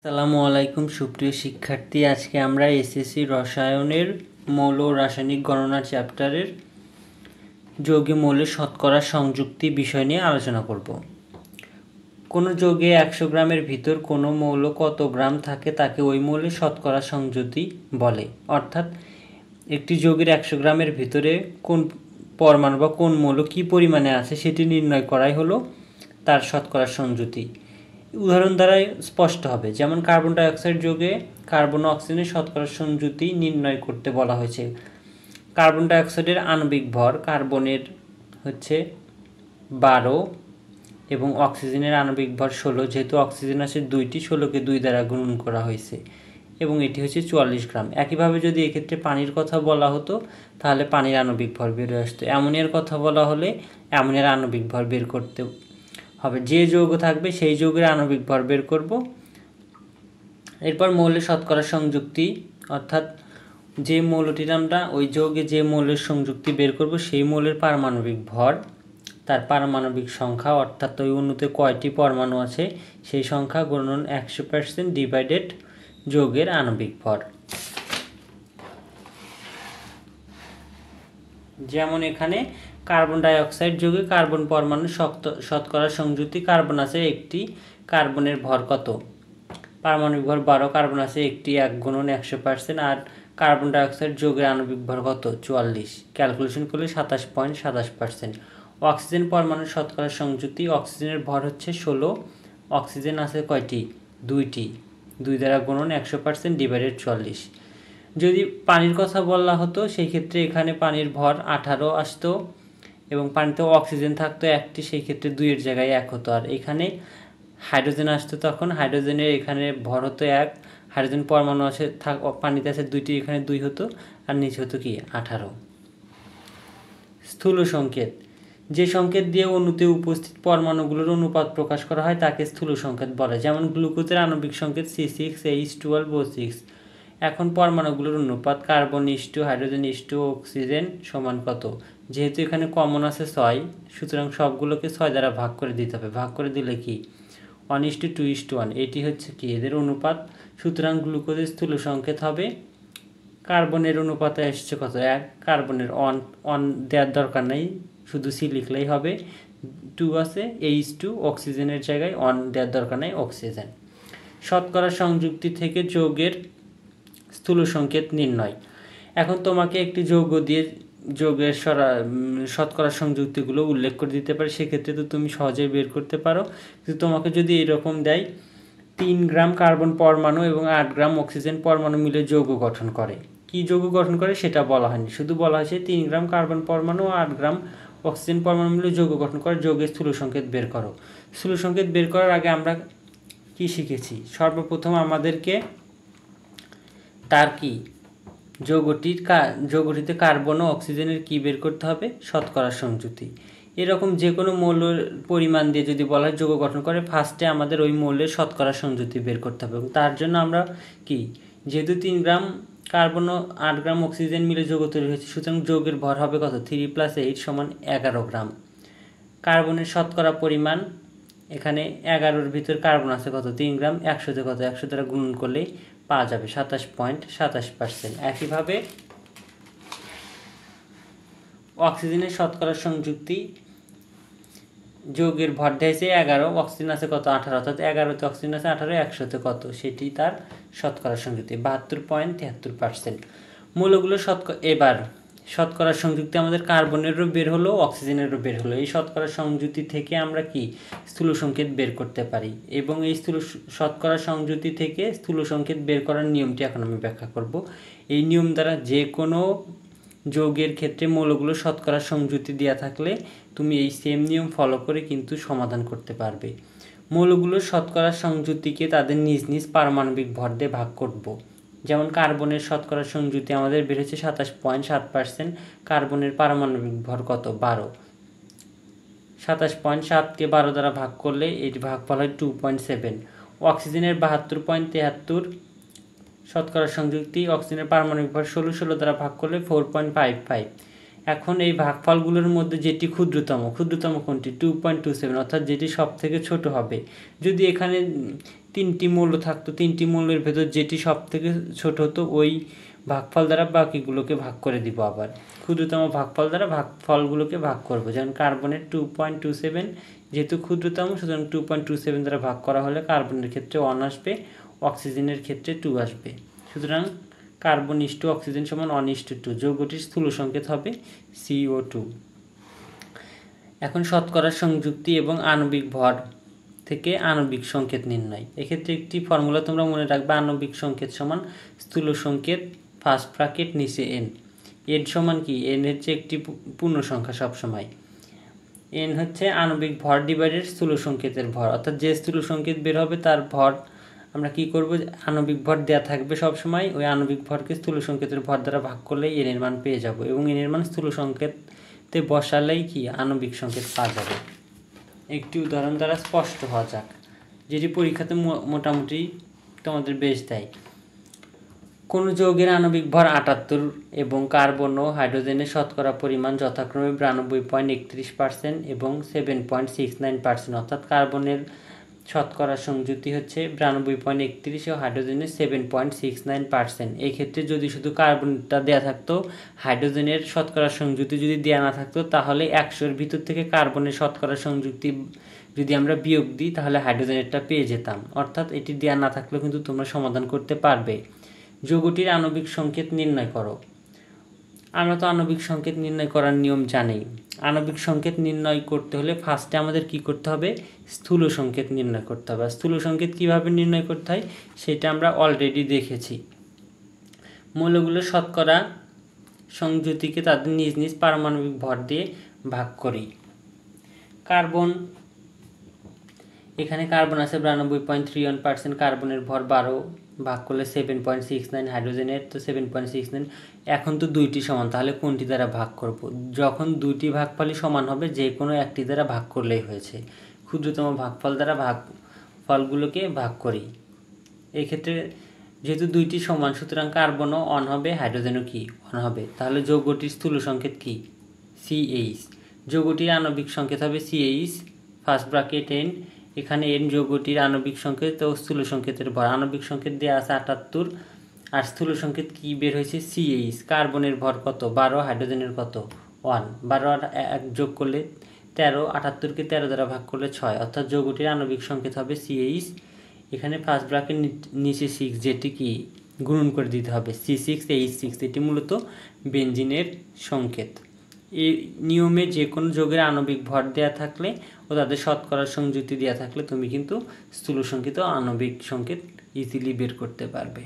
আসসালামু আলাইকুম সুপ্রিয় শিক্ষার্থী, আজকে আমরা এসএসসি রসায়নের মৌল ও রাসায়নিক গণনা চ্যাপ্টারের যৌগে মৌলের শতকরা সংযুক্তি বিষয় নিয়ে আলোচনা করব। কোনো যৌগে 100 গ্রামের ভিতর কোনো মৌল কত গ্রাম থাকে তাকে ওই মৌলের শতকরা সংযুতি বলে। অর্থাৎ একটি যৌগের 100 গ্রামের ভিতরে কোন পরমাণু বা কোন মৌল কী পরিমাণে আছে সেটি নির্ণয় করাই হলো তার শতকরা সংযুতি। উদাহরণ দ্বারাই স্পষ্ট হবে। যেমন কার্বন ডাইঅক্সাইড যৌগে কার্বন ও অক্সিজেনের শতকরা সংযুতি নির্ণয় করতে বলা হয়েছে। কার্বন ডাইঅক্সাইডের আণবিক ভর কার্বনের হচ্ছে 12 এবং অক্সিজেনের আণবিক ভর 16, যেহেতু অক্সিজেন আছে 2টি, 16কে 2 দ্বারা গুণন করা হয়েছে এবং এটি হচ্ছে 44 গ্রাম। একইভাবে যদি এক্ষেত্রে পানির কথা বলা হতো তাহলে পানির আণবিক ভর বের হয়ে আসতো। অ্যামোনিয়ার কথা বলা হলে অ্যামোনিয়ার আণবিক ভর বের করতে হবে। যে যৌগ থাকবে সেই যৌগের আণবিক ভর বের করব। এরপর মৌলের শতকরা সংযুক্তি, অর্থাৎ যে মৌলটির আমরা ওই যৌগে যে মৌলের সংযুক্তি বের করব সেই মৌলের পারমাণবিক ভর, তার পারমাণবিক সংখ্যা, অর্থাৎ ওই অণুতে কয়টি পরমাণু আছে সেই সংখ্যা গুণন 100% ডিভাইডেড যৌগের আণবিক ভর। যেমন এখানে কার্বন ডাইঅক্সাইড যৌগে কার্বন পরমাণু শতকরা সংযুক্তি কার্বন আছে একটি, কার্বনের ভর কত? পারমাণবিক ভর 12, কার্বন আছে একটি, 1 গুণন 100%, আর কার্বন ডাইঅক্সাইড যৌগের আণবিক ভর কত? 44। ক্যালকুলেশন করলে 27.27%। অক্সিজেন পরমাণুর শতকরা সংযুক্তি, অক্সিজেনের ভর হচ্ছে 16, অক্সিজেন আছে কয়টি? 2টি, 2 দ্বারা গুণন 100% ডিভাইডেড 40। যদি পানির কথা বলা হতো সেই ক্ষেত্রে এখানে পানির ভর 18 আসতো এবং পানিতেও অক্সিজেন থাকতো একটি, সেই ক্ষেত্রে 2 এর জায়গায় 1 হতো। আর এখানে হাইড্রোজেন আসতো, তখন হাইড্রোজেনের এখানে ভর হতো 1, হাইড্রোজেন পরমাণু আছে পানিতে আছে 2টি, এখানে 2 হতো আর নিচে হতো কি 18। স্থূল সংকেত, যে সংকেত দিয়ে অণুতে উপস্থিত পরমাণুগুলোর অনুপাত প্রকাশ করা হয় তাকে স্থূল সংকেত বলে। যেমন গ্লুকোজের আণবিক সংকেত C6H12O6। এখন পরমাণুগুলোর অনুপাত carbon is to hydrogen is to oxygen সমান কত? যেহেতু এখানে কমন আছে 6, সুতরাং সবগুলোকে 6 দ্বারা ভাগ করে দিতে হবে। ভাগ করে দিলে কি 1:2:1, এটি হচ্ছে কি এদের অনুপাত। সুতরাং গ্লুকোজের স্থূল সংকেত হবে, কার্বনের অনুপাতে আসছে কত? 1, কার্বনের অন দেওয়ার দরকার নেই, শুধু সি লিখলেই হবে। 2 আছে H2, অক্সিজেনের জায়গায় 1 দেওয়ার দরকার নেই, অক্সিজেন। শতকরা সংযুক্তি থেকে যৌগের স্থূল সংকেত নির্ণয়। এখন তোমাকে একটি যৌগ দিয়ে যৌগের শতকরা সংযুক্তিগুলো উল্লেখ করে দিতে পারে, সেক্ষেত্রে তো তুমি সহজেই বের করতে পারো। কিন্তু তোমাকে যদি এরকম দেয় 3 গ্রাম কার্বন পরমাণু এবং 8 গ্রাম অক্সিজেন পরমাণু মিলে যৌগ গঠন করে, কি যৌগ গঠন করে সেটা বলা হয়নি, শুধু বলা হয়েছে 3 গ্রাম কার্বন পরমাণু ও 8 গ্রাম অক্সিজেন পরমাণু মিলে যৌগ গঠন করে, যৌগের স্থূল সংকেত বের করো। স্থূল সংকেত বের করার আগে আমরা কি শিখেছি? সর্বপ্রথম আমাদেরকে তার কি যৌগটিতে কার্বন ও অক্সিজেনের কি বের করতে হবে? শতকরা সংযুতি। এরকম যে কোনো মৌলের পরিমাণ দিয়ে যদি বলা হয় যৌগ গঠন করে, ফার্স্টে আমাদের ওই মৌলের শতকরা সংযুতি বের করতে হবে। এবং তার জন্য আমরা কি, যেহেতু 3 গ্রাম কার্বন ও 8 গ্রাম অক্সিজেন মিলে যৌগ তৈরি হয়েছে, সুতরাং যৌগের ভর হবে কত? 3 + 8 = 11 গ্রাম। কার্বনের শতকরা পরিমাণ, এখানে 11-র ভিতর কার্বন আছে কত? 3 গ্রাম, 100-তে কত? 100 দ্বারা গুণন করলেই পাওয়া যাবে 27.27%। একইভাবে অক্সিজেনের শতকরা সংযুক্তি, যৌগের ভর দিয়েছে 11, অক্সিজেন আছে কত? 18, অর্থাৎ 11-তে অক্সিজেন আছে 18, 100-তে কত? সেটি তার শতকরা সংযুক্তি 72.73%। মৌলগুলো এবার শতকরা সংযুক্তি আমাদের কার্বনেরও বের হলো, অক্সিজেনেরও বের হলো। এই শতকরা সংযুতি থেকে আমরা কি স্থূল সংকেত বের করতে পারি, এবং এই শতকরা সংযুতি থেকে স্থূল সংকেত বের করার নিয়মটি এখন আমি ব্যাখ্যা করব। এই নিয়ম দ্বারা যে কোনো যৌগের ক্ষেত্রে মৌলগুলো শতকরা সংযুতি দেওয়া থাকলে তুমি এই সেম নিয়ম ফলো করে কিন্তু সমাধান করতে পারবে। মৌলগুলোর শতকরা সংযুতিকে তাদের নিজ নিজ পারমাণবিক ভর দিয়ে ভাগ করব। যেমন কার্বনের শতকরা সংযুতি আমাদের বের হচ্ছে 27.7%, কার্বনের পারমাণবিক ভর কত? 12। 27.7কে 12 দ্বারা ভাগ করলে এটি ভাগফল হয় 2.7। অক্সিজেনের 72.73 শতকরা সংযুক্তি, অক্সিজেনের পারমাণবিক ভর 16 দ্বারা ভাগ করলে 4.55। এখন এই ভাগফলগুলোর মধ্যে যেটি ক্ষুদ্রতম কোনটি? 2.27, অর্থাৎ যেটি সব থেকে ছোট হবে। যদি এখানে তিনটি মৌল থাকতো, তিনটি মৌলের ভেতর যেটি সব থেকে ছোট হতো ওই ভাগফল দ্বারা বাকিগুলোকে ভাগ করে দিব। আবার ক্ষুদ্রতম ভাগফল দ্বারা ভাগফলগুলোকে ভাগ করব। যেমন কার্বনের 2.27 যেহেতু ক্ষুদ্রতম, সুতরাং 2.27 দ্বারা ভাগ করা হলে কার্বনের ক্ষেত্রে 1 আসবে, অক্সিজেনের ক্ষেত্রে 2 আসবে। সুতরাং কার্বন ইস্টু অক্সিজেন সমান 1:2। যৌগটির স্থূল সংকেত হবে CO2। এখন শতকরা সংযুক্তি এবং আণবিক ভর থেকে আণবিক সংকেত নির্ণয়। এক্ষেত্রে একটি ফর্মুলা তোমরা মনে রাখবে, আণবিক সংকেত সমান স্থূল সংকেত ফার্স্ট ব্র্যাকেট নিচে n। n সমান কি? n হচ্ছে একটি পূর্ণ সংখ্যা সবসময়। n হচ্ছে আণবিক ভর ডিভাইডেড স্থূল সংকেতের ভর, অর্থাৎ যে স্থূল সংকেত বের হবে তার ভর আমরা কি করব, আণবিক ভর দেওয়া থাকবে সবসময়, ওই আণবিক ভরকে স্থূল সংকেতের ভর দ্বারা ভাগ করলেই n এর মান পেয়ে যাব, এবং n এর মান স্থূল সংকেতে বসালেই কি আণবিক সংকেত পাওয়া যাবে। একটি উদাহরণ দ্বারা স্পষ্ট হওয়া যাক, যেটি পরীক্ষাতে মোটামুটি তোমাদের বেশ দেয়। কোনো যৌগের আণবিক ভর 78 এবং কার্বন ও হাইড্রোজেনের শতকরা পরিমাণ যথাক্রমে 92.31% এবং 7.69%, অর্থাৎ কার্বনের শতকরা সংযুক্তি হচ্ছে 92.31 ও হাইড্রোজেনের 7.69%। এই ক্ষেত্রে যদি শুধু কার্বনটা দেওয়া থাকতো, হাইড্রোজেনের শতকরা সংযুক্তি যদি দেওয়া না থাকতো, তাহলে 100-এর ভিতর থেকে কার্বনের শতকরা সংযুক্তি যদি আমরা বিয়োগ দিই তাহলে হাইড্রোজেনেরটা পেয়ে যেতাম। অর্থাৎ এটি দেওয়া না থাকলেও কিন্তু তোমরা সমাধান করতে পারবে। যৌগটির আণবিক সংকেত নির্ণয় করো। আমরা তো আণবিক সংকেত নির্ণয় করার নিয়ম জানি। আণবিক সংকেত নির্ণয় করতে হলে ফার্স্টে আমাদের কি করতে হবে, স্থূল সংকেত নির্ণয় করতে হবে। স্থূল সংকেত কিভাবে নির্ণয় করতে হয় সেটা আমরা অলরেডি দেখেছি। মৌলগুলোর শতকরা সংযুতিকে তাদের নিজ নিজ পারমাণবিক ভর দিয়ে ভাগ করি। কার্বন, এখানে কার্বন আছে 92.31%, কার্বনের ভর 12 ভাগ করলে 7.69, হাইড্রোজেনের তো 7.69। এখন তো দুইটি সমান, তাহলে কোনটি দ্বারা ভাগ করব? যখন দুইটি ভাগফলই সমান হবে যে কোনো একটি দ্বারা ভাগ করলেই হয়েছে। ক্ষুদ্রতম ভাগফল দ্বারা ভাগফলগুলোকে ভাগ করি। এই ক্ষেত্রে যেহেতু দুইটি সমান, সুতরাং কার্বনও 1 হবে, হাইড্রোজেনও কি 1 হবে। তাহলে যৌগটির স্থূল সংকেত কি? CH। যৌগটির আণবিক সংকেত হবে CH ফার্স্ট ব্র্যাকেট n। এখানে n যৌগটির আণবিক সংকেত ও স্থূল সংকেতের ভর। আণবিক সংকেত দেওয়া আছে 78, আর স্থূল সংকেত কি বের হয়েছে? CH। কার্বনের ভর কত? 12, হাইড্রোজেনের কত? 1। 12 আর 1 যোগ করলে 13, 78কে 13 দ্বারা ভাগ করলে 6, অর্থাৎ যৌগটির আণবিক সংকেত হবে CH। এখানে ফার্স্ট ব্র্যাকেট নিচে 6, যেটি কি গুণন করে দিতে হবে, C6H6। এটি মূলত বেনজিনের সংকেত। এই নিয়মে যে কোনো যৌগের আণবিক ভর দেওয়া থাকলে ও তাদের শতকরা সংযুক্তি দেওয়া থাকলে তুমি কিন্তু স্থূল সংকেত ও আণবিক সংকেত ইজিলি বের করতে পারবে।